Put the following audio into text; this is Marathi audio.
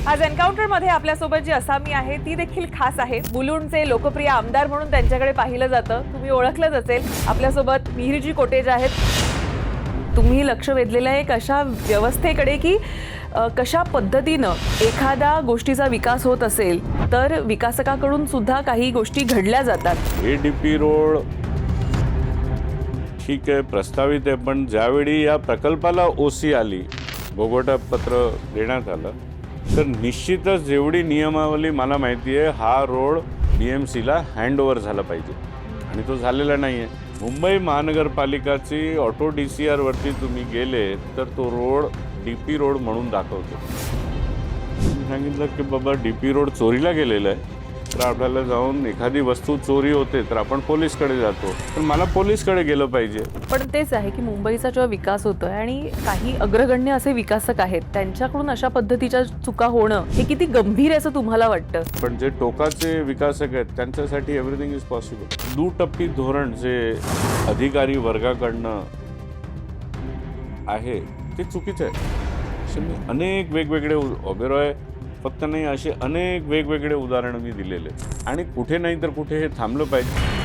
आज एन्काउंटरमध्ये आपल्यासोबत जी असामी आहे ती देखील खास आहे। मुलुंडचे लोकप्रिय आमदार म्हणून त्यांच्याकडे पाहिलं जातं। तुम्ही ओळखलंच असेल। आपल्यासोबत मिहिरजी कोटेज आहेत। तुम्ही लक्ष वेधलेलं आहे एक अशा व्यवस्थेकडे की कशा पद्धतीनं एखादा गोष्टीचा विकास होत असेल तर विकासकाकडून सुद्धा काही गोष्टी घडल्या जातात। एडीपी रोड ठीक आहे, प्रस्तावित आहे, पण ज्यावेळी या प्रकल्पाला ओसी आली, भोगवटा पत्र देण्यात आलं, तर निश्चितच जेवढी नियमावली मला माहिती आहे हा रोड BMCला हँडओव्हर झाला पाहिजे आणि तो झालेला नाही आहे। मुंबई महानगरपालिकाची ऑटो DCR वरती तुम्ही गेले तर तो रोड DP रोड म्हणून दाखवतो। तुम्ही सांगितलं की बाबा DP रोड चोरीला गेलेला आहे, तर आपल्याला जाऊन एखादी वस्तू चोरी होते तर आपण पोलीसकडे जातो, तर मला पोलीसकडे गेलं पाहिजे। पण तेच आहे की मुंबईचा जेव्हा विकास होतोय आणि काही अग्रगण्य असे विकासक आहेत त्यांच्याकडून अशा पद्धतीच्या चुका होणं हे किती गंभीर असं तुम्हाला वाटतं? पण जे टोकाचे विकासक आहेत त्यांच्यासाठी एव्हरीथिंग इज पॉसिबल। दुटप्पी धोरण जे अधिकारी वर्गाकडनं आहे ते चुकीचं आहे। असे मी अनेक वेगवेगळे ओबेरॉय फक्त नाही, असे अनेक वेगवेगळे उदाहरणं मी दिलेले आणि कुठे नाही तर कुठे हे थांबलं पाहिजे।